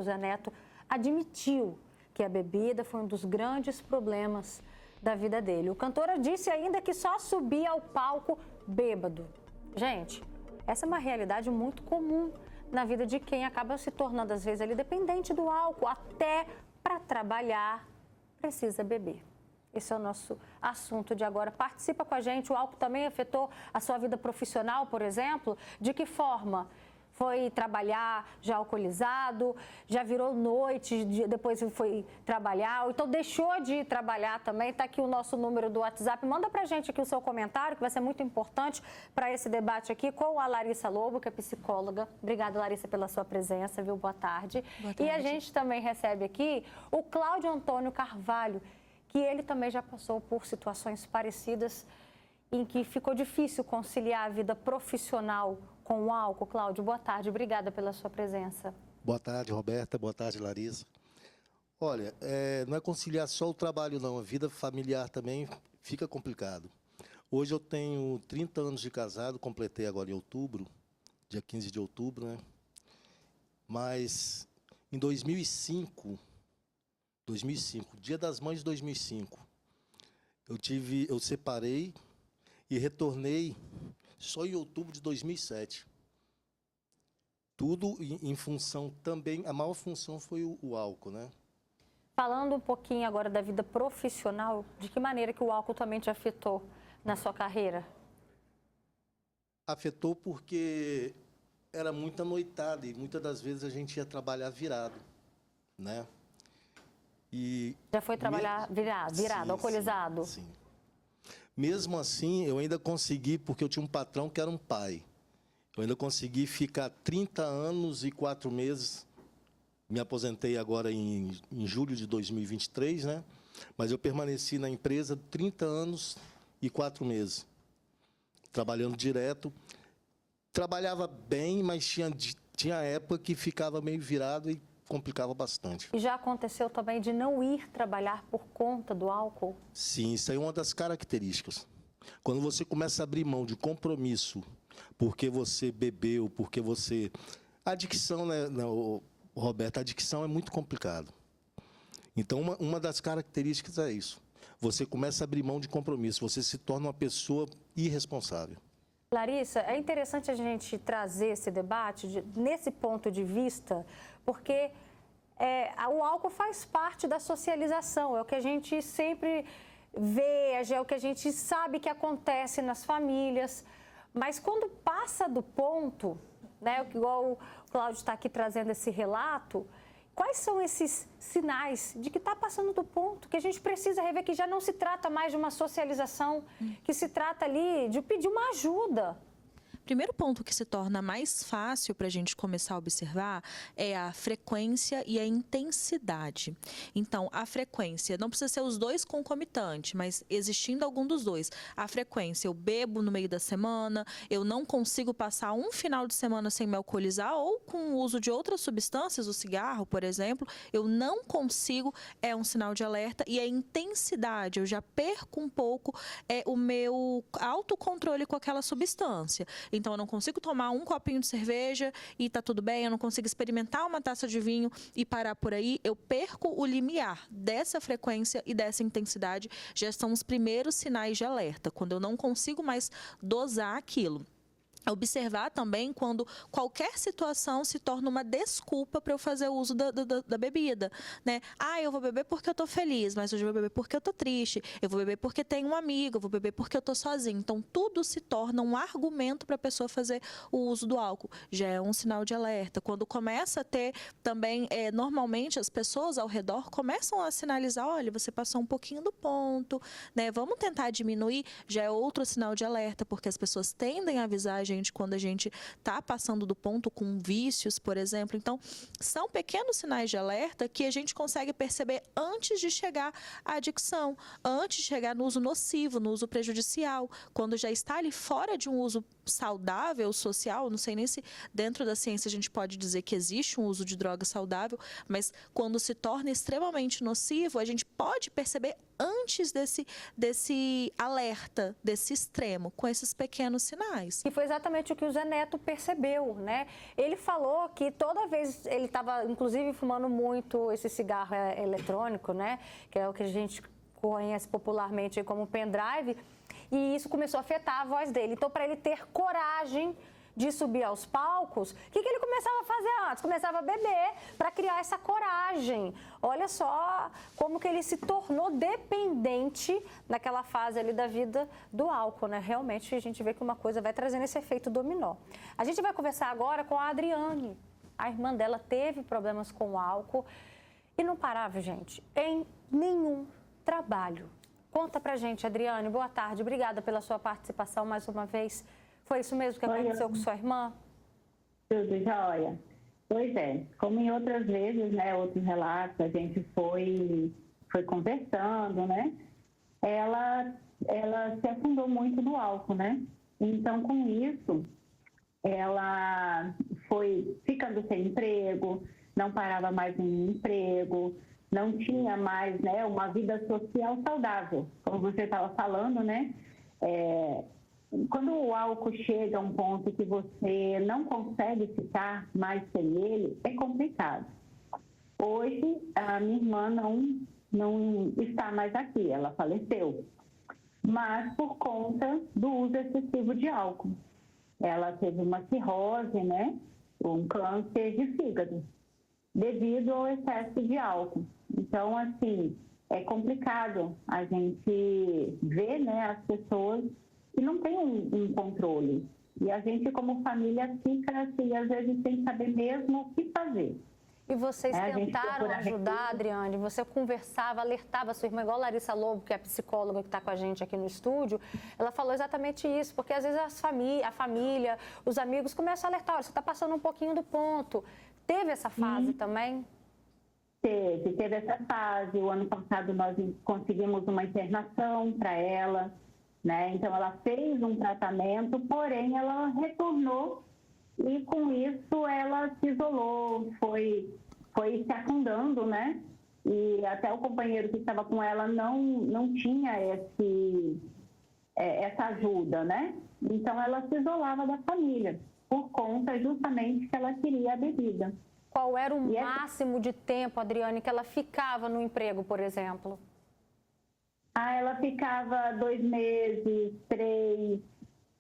o Zé Neto admitiu que a bebida foi um dos grandes problemas da vida dele. O cantor disse ainda que só subia ao palco bêbado. Gente, essa é uma realidade muito comum na vida de quem acaba se tornando, às vezes, ali dependente do álcool. Até para trabalhar, precisa beber. Esse é o nosso assunto de agora. Participa com a gente. O álcool também afetou a sua vida profissional, por exemplo? De que forma? Foi trabalhar já alcoolizado, já virou noite, depois foi trabalhar, ou então deixou de ir trabalhar também. Está aqui o nosso número do WhatsApp. Manda para a gente aqui o seu comentário, que vai ser muito importante para esse debate aqui com a Larissa Lobo, que é psicóloga. Obrigada, Larissa, pela sua presença, viu? Boa tarde. Boa tarde. E a gente também recebe aqui o Cláudio Antônio Carvalho, que ele também já passou por situações parecidas em que ficou difícil conciliar a vida profissional com o álcool. Cláudio, boa tarde. Obrigada pela sua presença. Boa tarde, Roberta. Boa tarde, Larissa. Olha, não é conciliar só o trabalho, não. A vida familiar também fica complicado. Hoje eu tenho 30 anos de casado, completei agora em outubro, dia 15 de outubro, né? Mas em 2005, Dia das Mães de 2005, eu separei e retornei só em outubro de 2007. Tudo em função também, a maior função foi o álcool, né? Falando um pouquinho agora da vida profissional, de que maneira que o álcool também te afetou na sua carreira? Afetou porque era muita noitada e muitas das vezes a gente ia trabalhar virado, né? E já foi trabalhar virado, sim, alcoolizado? Sim. Mesmo assim, eu ainda consegui, porque eu tinha um patrão que era um pai. Eu ainda consegui ficar 30 anos e 4 meses. Me aposentei agora em julho de 2023, né? Mas eu permaneci na empresa 30 anos e 4 meses, trabalhando direto. Trabalhava bem, mas tinha época que ficava meio virado e complicava bastante. E já aconteceu também de não ir trabalhar por conta do álcool? Sim, isso aí é uma das características. Quando você começa a abrir mão de compromisso, porque você bebeu, porque você... A adicção, né, Roberto, a adicção é muito complicado. Então, uma das características é isso. Você começa a abrir mão de compromisso, você se torna uma pessoa irresponsável. Larissa, é interessante a gente trazer esse debate nesse ponto de vista, porque o álcool faz parte da socialização, é o que a gente sempre vê, é o que a gente sabe que acontece nas famílias, mas quando passa do ponto, né, igual o Cláudio está aqui trazendo esse relato, quais são esses sinais de que está passando do ponto, que a gente precisa rever, que já não se trata mais de uma socialização, que se trata ali de pedir uma ajuda? Primeiro ponto que se torna mais fácil para a gente começar a observar é a frequência e a intensidade. Então, a frequência, não precisa ser os dois concomitantes, mas existindo algum dos dois. A frequência, eu bebo no meio da semana, eu não consigo passar um final de semana sem me alcoolizar ou com o uso de outras substâncias, o cigarro, por exemplo, eu não consigo, é um sinal de alerta. E a intensidade, eu já perco um pouco o meu autocontrole com aquela substância. Então, eu não consigo tomar um copinho de cerveja e tá tudo bem, eu não consigo experimentar uma taça de vinho e parar por aí. Eu perco o limiar dessa frequência e dessa intensidade. Já são os primeiros sinais de alerta, quando eu não consigo mais dosar aquilo. Observar também quando qualquer situação se torna uma desculpa para eu fazer o uso da bebida, né? Ah, eu vou beber porque eu tô feliz, mas hoje eu vou beber porque eu tô triste, eu vou beber porque tenho um amigo, eu vou beber porque eu tô sozinho. Então, tudo se torna um argumento para a pessoa fazer o uso do álcool. Já é um sinal de alerta. Quando começa a ter também, normalmente as pessoas ao redor começam a sinalizar, olha, você passou um pouquinho do ponto, né? Vamos tentar diminuir, já é outro sinal de alerta, porque as pessoas tendem a avisar a gente quando a gente está passando do ponto com vícios, por exemplo. Então, são pequenos sinais de alerta que a gente consegue perceber antes de chegar à adicção, antes de chegar no uso nocivo, no uso prejudicial, quando já está ali fora de um uso saudável, social, não sei nem se dentro da ciência a gente pode dizer que existe um uso de droga saudável, mas quando se torna extremamente nocivo, a gente pode perceber antes desse alerta, desse extremo, com esses pequenos sinais. E foi exatamente o que o Zé Neto percebeu, né? Ele falou que toda vez ele estava, inclusive, fumando muito esse cigarro eletrônico, né? Que é o que a gente conhece popularmente como pendrive, e isso começou a afetar a voz dele. Então, para ele ter coragem de subir aos palcos, o que ele começava a fazer antes? Começava a beber para criar essa coragem. Olha só como que ele se tornou dependente naquela fase ali da vida do álcool, né? Realmente a gente vê que uma coisa vai trazendo esse efeito dominó. A gente vai conversar agora com a Adriane. A irmã dela teve problemas com o álcool e não parava, gente, em nenhum trabalho. Conta pra gente, Adriane. Boa tarde. Obrigada pela sua participação mais uma vez. Foi isso mesmo que aconteceu com sua irmã? Tudo jóia. Pois é, como em outras vezes, né, outros relatos, a gente foi conversando, né? Ela se afundou muito no álcool, né? Então, com isso, ela foi ficando sem emprego, não parava mais em emprego, não tinha mais, né, uma vida social saudável, como você estava falando, né? Quando o álcool chega a um ponto que você não consegue ficar mais sem ele, é complicado. Hoje, a minha irmã não está mais aqui, ela faleceu, mas por conta do uso excessivo de álcool. Ela teve uma cirrose, né, um câncer de fígado, devido ao excesso de álcool. Então, assim, é complicado a gente ver, né, as pessoas que não têm um controle. E a gente, como família, fica assim, às vezes, sem saber mesmo o que fazer. E vocês tentaram ajudar, Adriane? Você conversava, alertava a sua irmã, igual a Larissa Lobo, que é a psicóloga que está com a gente aqui no estúdio. Ela falou exatamente isso, porque às vezes a família, os amigos começam a alertar, olha, você está passando um pouquinho do ponto. Teve essa fase também? Teve essa fase. O ano passado nós conseguimos uma internação para ela, né? Então ela fez um tratamento, porém ela retornou e com isso ela se isolou, foi se afundando, né? E até o companheiro que estava com ela não tinha essa ajuda, né? Então ela se isolava da família, por conta justamente que ela queria a bebida. Qual era o máximo de tempo, Adriane, que ela ficava no emprego, por exemplo? Ela ficava 2 meses, 3,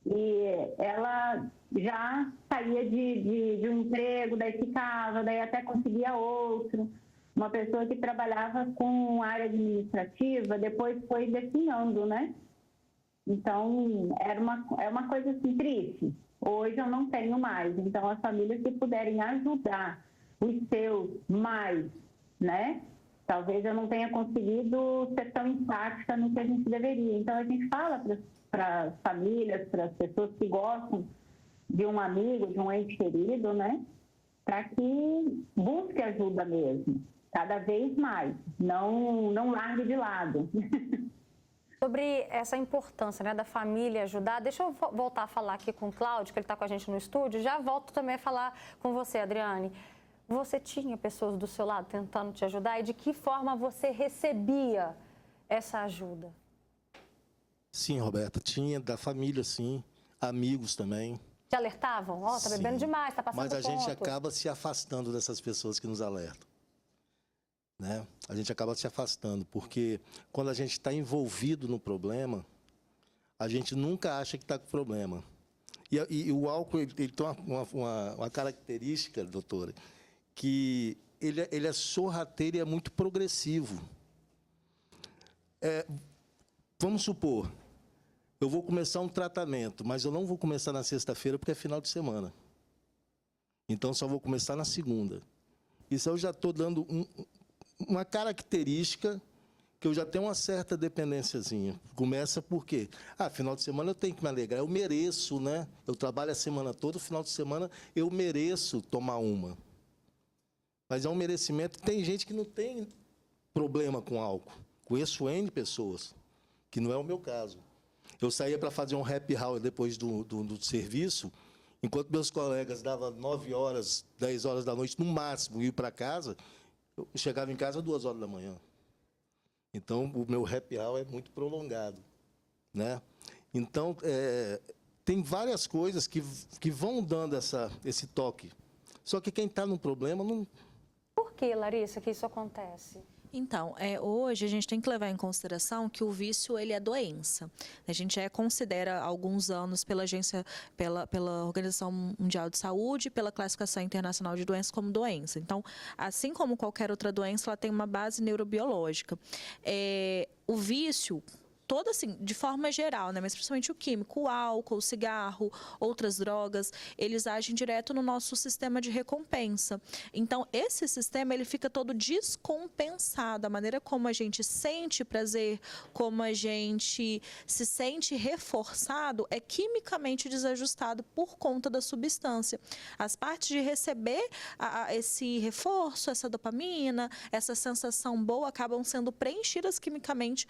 e ela já saía de um emprego, daí ficava, daí até conseguia outro. Uma pessoa que trabalhava com área administrativa, depois foi definhando, né? Então, é uma coisa assim triste. Hoje eu não tenho mais, então as famílias que puderem ajudar os seus mais, né? Talvez eu não tenha conseguido ser tão empática no que a gente deveria. Então, a gente fala para as famílias, para as pessoas que gostam de um amigo, de um ente querido, né? Para que busque ajuda mesmo, cada vez mais. Não largue de lado. Sobre essa importância, né, da família ajudar, deixa eu voltar a falar aqui com o Cláudio, que ele está com a gente no estúdio. Já volto também a falar com você, Adriane. Você tinha pessoas do seu lado tentando te ajudar e de que forma você recebia essa ajuda? Sim, Roberta, tinha da família, sim, amigos também. Te alertavam? Ó, tá bebendo demais, tá passando Mas a gente ponto. acaba se afastando dessas pessoas que nos alertam, né? A gente acaba se afastando, porque quando a gente está envolvido no problema, a gente nunca acha que está com problema. E o álcool, ele tem uma característica, doutora, que ele é sorrateiro e é muito progressivo. Vamos supor, eu vou começar um tratamento, mas eu não vou começar na sexta-feira porque é final de semana. Então, só vou começar na segunda. Isso eu já estou dando uma característica que eu já tenho uma certa dependênciazinha. Começa por quê? Final de semana eu tenho que me alegrar, eu mereço, né? Eu trabalho a semana toda, final de semana eu mereço tomar uma. Mas é um merecimento. Tem gente que não tem problema com álcool. Conheço N pessoas, que não é o meu caso. Eu saía para fazer um happy hour depois do serviço, enquanto meus colegas davam 9 horas, 10 horas da noite, no máximo, ir para casa, eu chegava em casa 2 horas da manhã. Então, o meu happy hour é muito prolongado, né? Então, tem várias coisas que vão dando esse toque. Só que quem está num problema não... Por que, Larissa, que isso acontece? Então, hoje a gente tem que levar em consideração que o vício ele é doença. A gente já considera há alguns anos pela Organização Mundial de Saúde, pela Classificação Internacional de Doenças como doença. Então, assim como qualquer outra doença, ela tem uma base neurobiológica. O vício, todo assim, de forma geral, né? Mas principalmente o químico, o álcool, o cigarro, outras drogas, eles agem direto no nosso sistema de recompensa. Então, esse sistema, ele fica todo descompensado. A maneira como a gente sente prazer, como a gente se sente reforçado, é quimicamente desajustado por conta da substância. As partes de receber esse reforço, essa dopamina, essa sensação boa, acabam sendo preenchidas quimicamente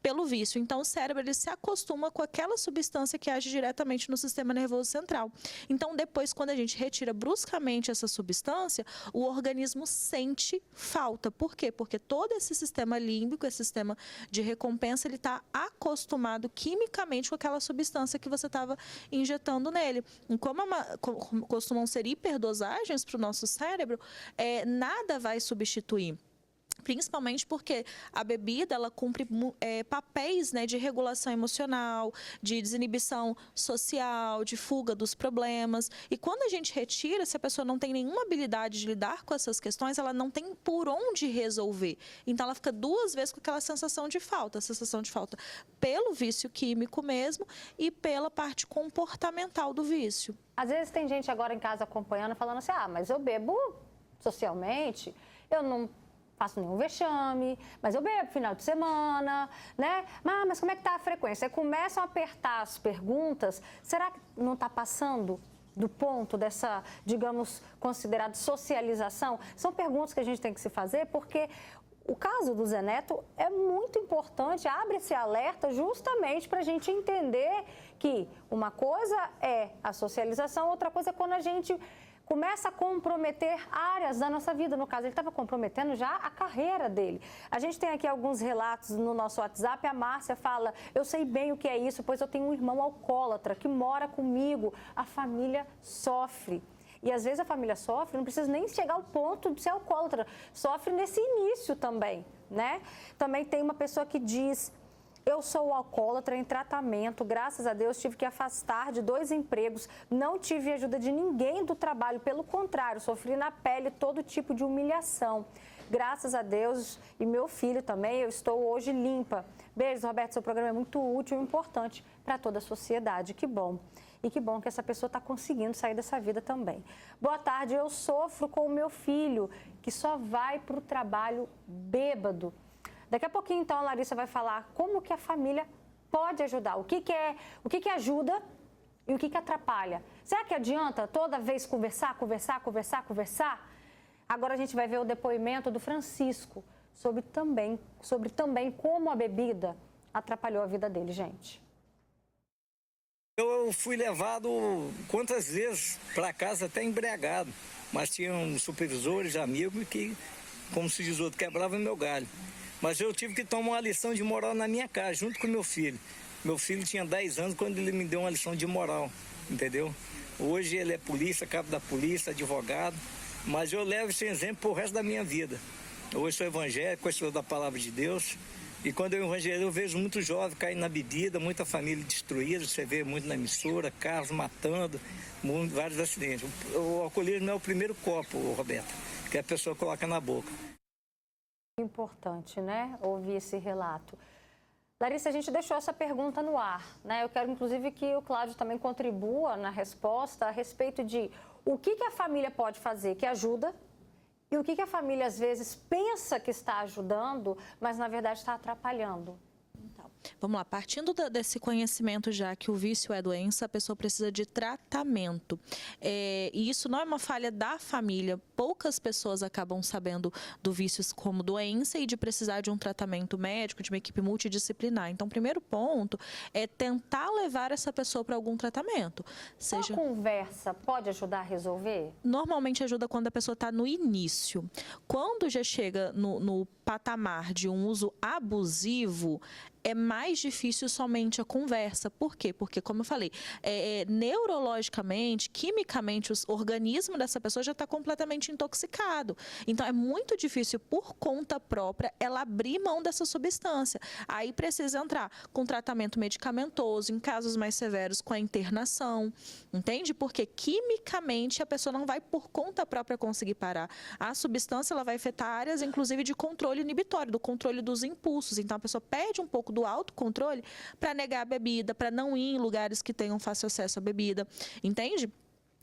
pelo vício. Então, o cérebro ele se acostuma com aquela substância que age diretamente no sistema nervoso central. Então, depois, quando a gente retira bruscamente essa substância, o organismo sente falta. Por quê? Porque todo esse sistema límbico, esse sistema de recompensa, ele está acostumado quimicamente com aquela substância que você estava injetando nele. E como costumam ser hiperdosagens para o nosso cérebro, nada vai substituir. Principalmente porque a bebida ela cumpre papéis, né, de regulação emocional, de desinibição social, de fuga dos problemas. E quando a gente retira, se a pessoa não tem nenhuma habilidade de lidar com essas questões, ela não tem por onde resolver. Então, ela fica 2 vezes com aquela sensação de falta. A sensação de falta pelo vício químico mesmo e pela parte comportamental do vício. Às vezes tem gente agora em casa acompanhando, falando assim, mas eu bebo socialmente, eu não faço nenhum vexame, mas eu bebo final de semana, né? Mas como é que está a frequência? Aí começam a apertar as perguntas, será que não está passando do ponto dessa, digamos, considerada socialização? São perguntas que a gente tem que se fazer, porque o caso do Zé Neto é muito importante, abre esse alerta justamente para a gente entender que uma coisa é a socialização, outra coisa é quando a gente começa a comprometer áreas da nossa vida. No caso, ele estava comprometendo já a carreira dele. A gente tem aqui alguns relatos no nosso WhatsApp. A Márcia fala, eu sei bem o que é isso, pois eu tenho um irmão alcoólatra que mora comigo. A família sofre. E às vezes a família sofre, não precisa nem chegar ao ponto de ser alcoólatra. Sofre nesse início também, né? Também tem uma pessoa que diz... Eu sou alcoólatra em tratamento, graças a Deus tive que afastar de 2 empregos, não tive ajuda de ninguém do trabalho, pelo contrário, sofri na pele todo tipo de humilhação. Graças a Deus e meu filho também, eu estou hoje limpa. Beijos, Roberto, seu programa é muito útil e importante para toda a sociedade, que bom. E que bom que essa pessoa está conseguindo sair dessa vida também. Boa tarde, eu sofro com o meu filho, que só vai para o trabalho bêbado. Daqui a pouquinho, então, a Larissa vai falar como que a família pode ajudar, o que ajuda e o que atrapalha. Será que adianta toda vez conversar? Agora a gente vai ver o depoimento do Francisco sobre também como a bebida atrapalhou a vida dele, gente. Eu fui levado quantas vezes para casa até embriagado, mas tinham supervisores, amigos que, como se diz outro, quebravam meu galho. Mas eu tive que tomar uma lição de moral na minha casa, junto com meu filho. Meu filho tinha 10 anos quando ele me deu uma lição de moral, entendeu? Hoje ele é polícia, cabo da polícia, advogado, mas eu levo esse exemplo pro resto da minha vida. Hoje sou evangélico, sou da palavra de Deus, e quando eu evangelizo eu vejo muito jovem caindo na bebida, muita família destruída, você vê muito na emissora, carros matando, vários acidentes. O alcoolismo é o primeiro copo, Roberto, que a pessoa coloca na boca. Importante, né? Ouvir esse relato. Larissa, a gente deixou essa pergunta no ar, né? Eu quero, inclusive, que o Cláudio também contribua na resposta a respeito de o que a família pode fazer que ajuda e o que a família, às vezes, pensa que está ajudando, mas, na verdade, está atrapalhando. Então, Vamos lá, partindo desse conhecimento já que o vício é doença, a pessoa precisa de tratamento. E isso não é uma falha da família. Poucas pessoas acabam sabendo do vício como doença e de precisar de um tratamento médico, de uma equipe multidisciplinar. Então, o primeiro ponto é tentar levar essa pessoa para algum tratamento. Uma conversa pode ajudar a resolver? Normalmente ajuda quando a pessoa está no início. Quando já chega no patamar de um uso abusivo, é mais difícil somente a conversa. Por quê? Porque, como eu falei, neurologicamente, quimicamente, o organismo dessa pessoa já está completamente intoxicado. Então, é muito difícil, por conta própria, ela abrir mão dessa substância. Aí precisa entrar com tratamento medicamentoso, em casos mais severos, com a internação. Entende? Porque, quimicamente, a pessoa não vai, por conta própria, conseguir parar. A substância ela vai afetar áreas, inclusive, de controle inibitório, do controle dos impulsos. Então, a pessoa perde um pouco do autocontrole para negar a bebida, para não ir em lugares que tenham fácil acesso à bebida, entende?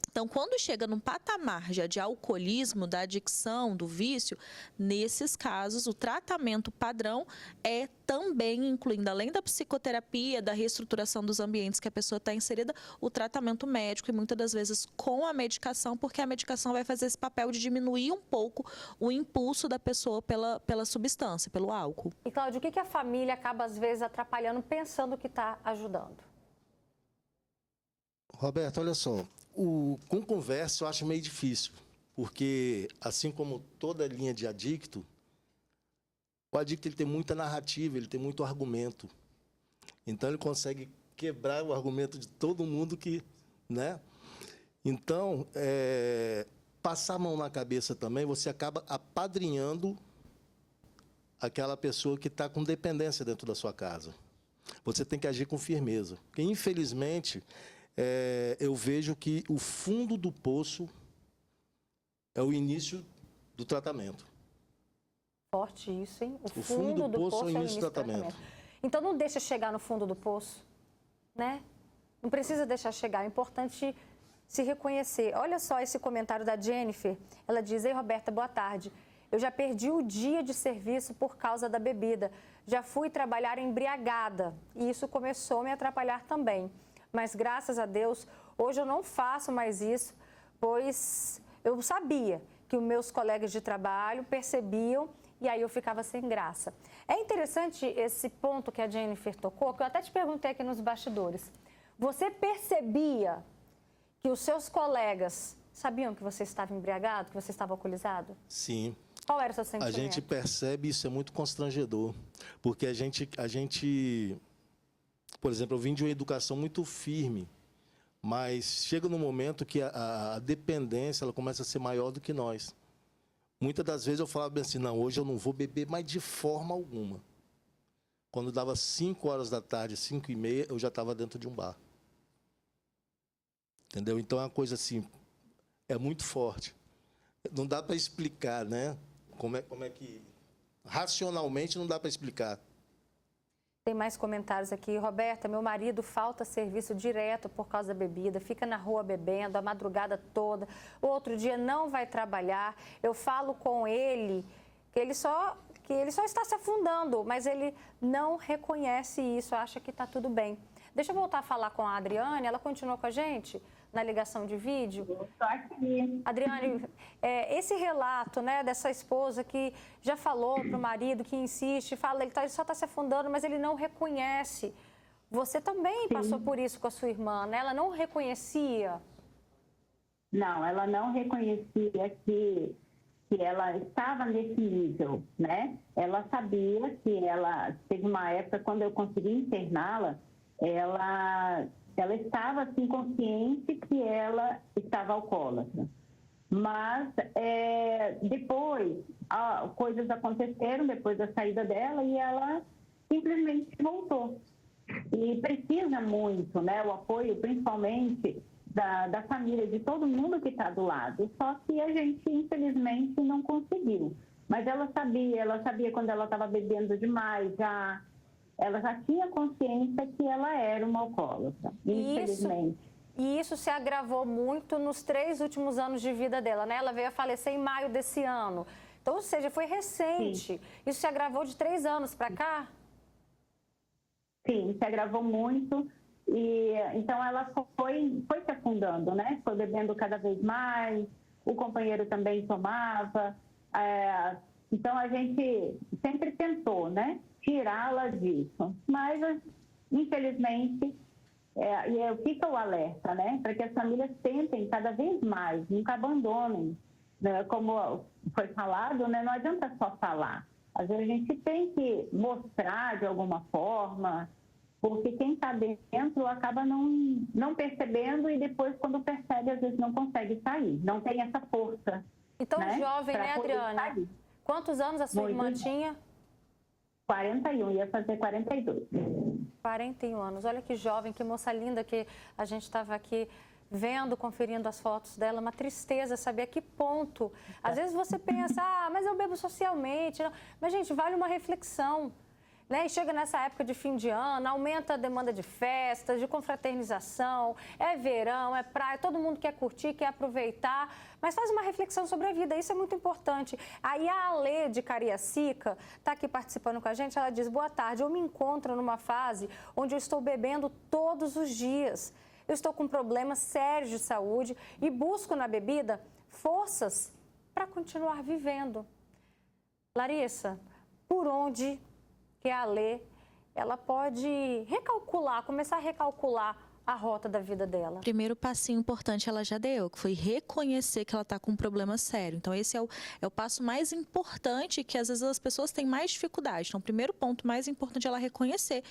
Então, quando chega num patamar já de alcoolismo, da adicção, do vício, nesses casos, o tratamento padrão é também incluindo, além da psicoterapia, da reestruturação dos ambientes que a pessoa está inserida, o tratamento médico e muitas das vezes com a medicação, porque a medicação vai fazer esse papel de diminuir um pouco o impulso da pessoa pela substância, pelo álcool. E, Cláudia, o que a família acaba, às vezes, atrapalhando, pensando que está ajudando? Roberto, olha só, com conversa eu acho meio difícil, porque assim como toda linha de adicto, o adicto ele tem muita narrativa, ele tem muito argumento. Então ele consegue quebrar o argumento de todo mundo que, né? Então, passar a mão na cabeça também, você acaba apadrinhando aquela pessoa que está com dependência dentro da sua casa. Você tem que agir com firmeza. Porque, infelizmente, eu vejo que o fundo do poço é o início do tratamento. Forte isso, hein? O fundo do poço é o início do tratamento. Então não deixa chegar no fundo do poço, né? Não precisa deixar chegar, é importante se reconhecer. Olha só esse comentário da Jennifer. Ela diz: "Ei, Roberta, boa tarde. Eu já perdi o dia de serviço por causa da bebida. Já fui trabalhar embriagada e isso começou a me atrapalhar também. Mas, graças a Deus, hoje eu não faço mais isso, pois eu sabia que os meus colegas de trabalho percebiam e aí eu ficava sem graça." É interessante esse ponto que a Jennifer tocou, que eu até te perguntei aqui nos bastidores. Você percebia que os seus colegas sabiam que você estava embriagado, que você estava alcoolizado? Sim. Qual era o seu sentimento? A gente percebe, isso é muito constrangedor, porque a gente, por exemplo, eu vim de uma educação muito firme, mas chega num momento que a dependência ela começa a ser maior do que nós. Muitas das vezes eu falava bem assim: não, hoje eu não vou beber mais de forma alguma. Quando dava 5 horas da tarde, 5h30, eu já estava dentro de um bar. Entendeu? Então é uma coisa assim, é muito forte. Não dá para explicar, né? Como é que... Racionalmente não dá para explicar. Tem mais comentários aqui. Roberta, meu marido falta serviço direto por causa da bebida, fica na rua bebendo a madrugada toda, o outro dia não vai trabalhar. Eu falo com ele que ele só está se afundando, mas ele não reconhece isso, acha que está tudo bem. Deixa eu voltar a falar com a Adriane, ela continua com a gente na ligação de vídeo. Estou aqui. Adriane, esse relato, né, dessa esposa que já falou para o marido, que insiste, fala, ele só está se afundando, mas ele não reconhece. Você também passou por isso com a sua irmã, né? Ela não reconhecia? Não, ela não reconhecia que ela estava nesse nível, né? Ela sabia que ela... Teve uma época, quando eu consegui interná-la, ela estava assim, consciente que ela estava alcoólatra. Mas depois, coisas aconteceram depois da saída dela e ela simplesmente voltou. E precisa muito, né, o apoio, principalmente da família, de todo mundo que está do lado. Só que a gente, infelizmente, não conseguiu. Mas ela sabia quando ela estava bebendo demais, ela já tinha consciência que ela era uma alcoólatra, infelizmente. E isso se agravou muito nos 3 últimos anos de vida dela, né? Ela veio a falecer em maio desse ano. Então, ou seja, foi recente. Sim. Isso se agravou de 3 anos para cá? Sim, se agravou muito. E então ela foi se afundando, né? Foi bebendo cada vez mais, o companheiro também tomava. Então a gente sempre tentou, né? Tirá-la disso. Mas, infelizmente, e fica o alerta, né? Para que as famílias tentem cada vez mais, nunca abandonem. Né? Como foi falado, né? Não adianta só falar. Às vezes a gente tem que mostrar de alguma forma, porque quem está dentro acaba não percebendo e depois, quando percebe, às vezes não consegue sair. Não tem essa força. Então, né? jovem, Pra né, poder Adriana? sair. Quantos anos a sua irmã tinha? 41, ia fazer 42. 41 anos. Olha que jovem, que moça linda que a gente estava aqui vendo, conferindo as fotos dela. Uma tristeza saber a que ponto. Às vezes você pensa, mas eu bebo socialmente. Não. Mas, gente, vale uma reflexão. Né? E chega nessa época de fim de ano, aumenta a demanda de festas, de confraternização, é verão, é praia, todo mundo quer curtir, quer aproveitar, mas faz uma reflexão sobre a vida, isso é muito importante. Aí a Alê de Cariacica está aqui participando com a gente, ela diz, boa tarde, eu me encontro numa fase onde eu estou bebendo todos os dias. Eu estou com problemas sérios de saúde e busco na bebida forças para continuar vivendo. Larissa, por onde que a Alê, ela pode recalcular, começar a recalcular a rota da vida dela? Primeiro passinho importante ela já deu, que foi reconhecer que ela está com um problema sério. Então, esse é o passo mais importante, que às vezes as pessoas têm mais dificuldade. Então, o primeiro ponto mais importante é ela reconhecer.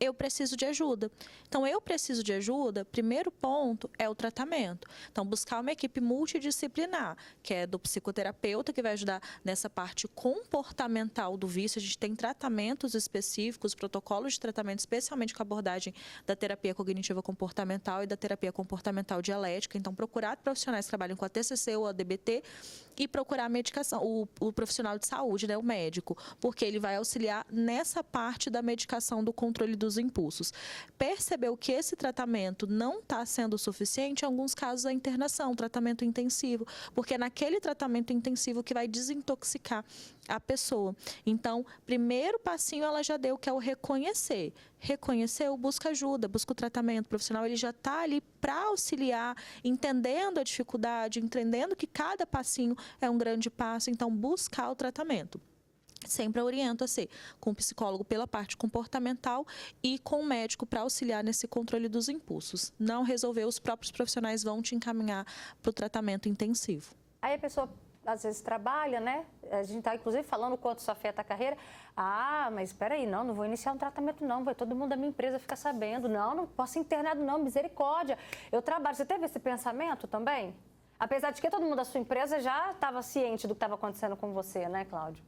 Eu preciso de ajuda. Então, eu preciso de ajuda, primeiro ponto é o tratamento. Então, buscar uma equipe multidisciplinar, que é do psicoterapeuta, que vai ajudar nessa parte comportamental do vício. A gente tem tratamentos específicos, protocolos de tratamento, especialmente com a abordagem da terapia cognitiva comportamental e da terapia comportamental dialética. Então, procurar profissionais que trabalham com a TCC ou a DBT e procurar a medicação, o profissional de saúde, né, o médico, porque ele vai auxiliar nessa parte da medicação do controle dos impulsos. Percebeu que esse tratamento não está sendo suficiente, em alguns casos a internação, tratamento intensivo, porque é naquele tratamento intensivo que vai desintoxicar a pessoa. Então, primeiro passinho ela já deu, que é o reconhecer. Reconheceu, busca ajuda, busca o tratamento. O profissional ele já está ali para auxiliar, entendendo a dificuldade, entendendo que cada passinho é um grande passo, então buscar o tratamento. Sempre eu oriento a ser com o psicólogo pela parte comportamental e com o médico para auxiliar nesse controle dos impulsos. Não resolver, os próprios profissionais vão te encaminhar para o tratamento intensivo. Aí a pessoa às vezes trabalha, né? A gente está inclusive falando o quanto isso afeta a carreira. Mas espera aí, não vou iniciar um tratamento não, vai todo mundo da minha empresa ficar sabendo. Não posso ser internado não, misericórdia. Eu trabalho. Você teve esse pensamento também? Apesar de que todo mundo da sua empresa já estava ciente do que estava acontecendo com você, né, Cláudio?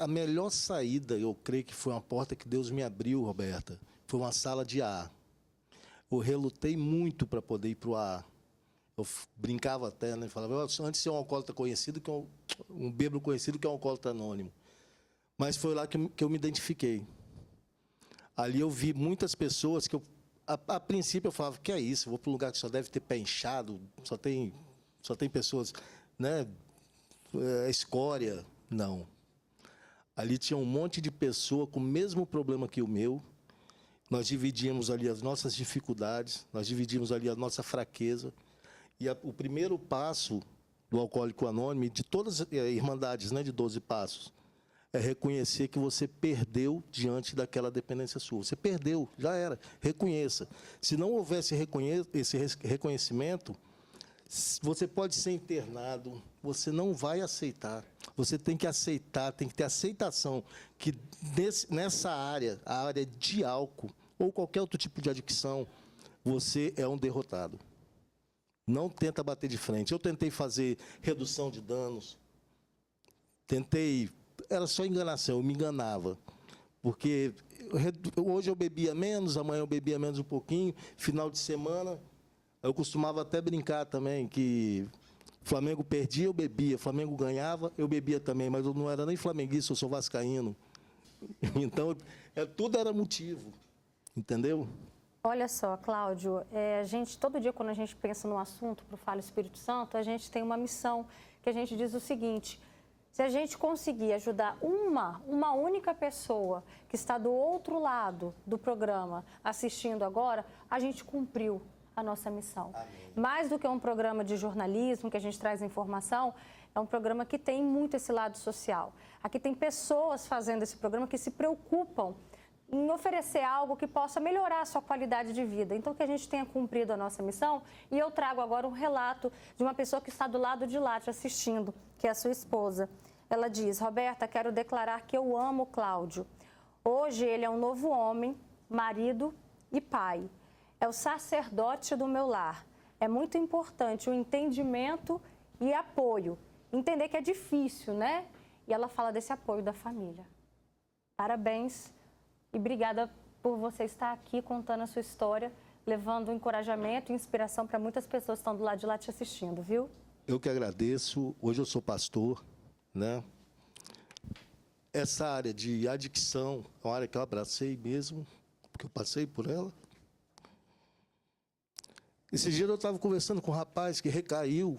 A melhor saída, eu creio que foi uma porta que Deus me abriu, Roberta, foi uma sala de AA. Eu relutei muito para poder ir para o AA. Eu brincava até, né? Falava, antes de ser um alcoólatra conhecido, que um bêbado conhecido, que é um alcoólatra anônimo. Mas foi lá que eu me identifiquei. Ali eu vi muitas pessoas que a princípio eu falava, que é isso? Eu vou para um lugar que só deve ter pé inchado, só tem pessoas, né? Escória. Não. Ali tinha um monte de pessoa com o mesmo problema que o meu. Nós dividimos ali as nossas dificuldades, nós dividimos ali a nossa fraqueza. E o primeiro passo do Alcoólico Anônimo, de todas as irmandades, né, de 12 passos, é reconhecer que você perdeu diante daquela dependência sua. Você perdeu, já era. Reconheça. Se não houvesse esse reconhecimento, você pode ser internado, você não vai aceitar. Você tem que aceitar, tem que ter aceitação que nessa área, a área de álcool ou qualquer outro tipo de adicção, você é um derrotado. Não tenta bater de frente. Eu tentei fazer redução de danos, era só enganação, eu me enganava. Porque hoje eu bebia menos, amanhã eu bebia menos um pouquinho, final de semana, eu costumava até brincar também que Flamengo perdia, eu bebia, Flamengo ganhava, eu bebia também, mas eu não era nem flamenguista, eu sou vascaíno. Então, tudo era motivo, entendeu? Olha só, Cláudio, todo dia quando a gente pensa no assunto para o Fala Espírito Santo, a gente tem uma missão que a gente diz o seguinte: Se a gente conseguir ajudar uma única pessoa que está do outro lado do programa assistindo agora, a gente cumpriu a nossa missão. Amém. Mais do que um programa de jornalismo que a gente traz informação, é um programa que tem muito esse lado social. Aqui tem pessoas fazendo esse programa que se preocupam em oferecer algo que possa melhorar a sua qualidade de vida. Então, que a gente tenha cumprido a nossa missão. E eu trago agora um relato de uma pessoa que está do lado de lá te assistindo, que é a sua esposa. Ela diz: Roberta, quero declarar que eu amo o Cláudio. Hoje ele é um novo homem, marido e pai. É o sacerdote do meu lar. É muito importante o entendimento e apoio. Entender que é difícil, né? E ela fala desse apoio da família. Parabéns. E obrigada por você estar aqui contando a sua história, levando encorajamento e inspiração para muitas pessoas que estão do lado de lá te assistindo, viu? Eu que agradeço. Hoje eu sou pastor, né? Essa área de adicção é uma área que eu abracei mesmo, porque eu passei por ela. Esse dia eu estava conversando com um rapaz que recaiu.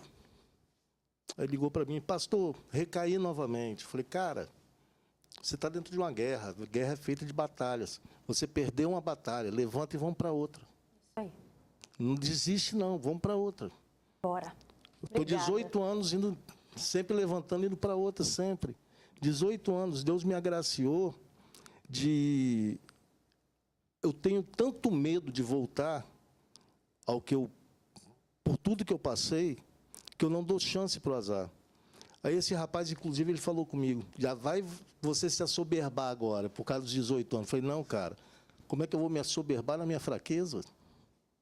Aí ligou para mim: pastor, recaí novamente. Eu falei: cara, você está dentro de uma guerra. A guerra é feita de batalhas. Você perdeu uma batalha, levanta e vamos para outra. Isso aí. Não desiste, não. Vamos para outra. Bora. Estou 18 anos indo, sempre levantando, indo para outra, sempre. 18 anos. Deus me agraciou de... Eu tenho tanto medo de voltar ao que eu... Por tudo que eu passei, que eu não dou chance para o azar. Aí esse rapaz, inclusive, ele falou comigo: já vai você se assoberbar agora, por causa dos 18 anos. Eu falei: não, cara, como é que eu vou me assoberbar na minha fraqueza?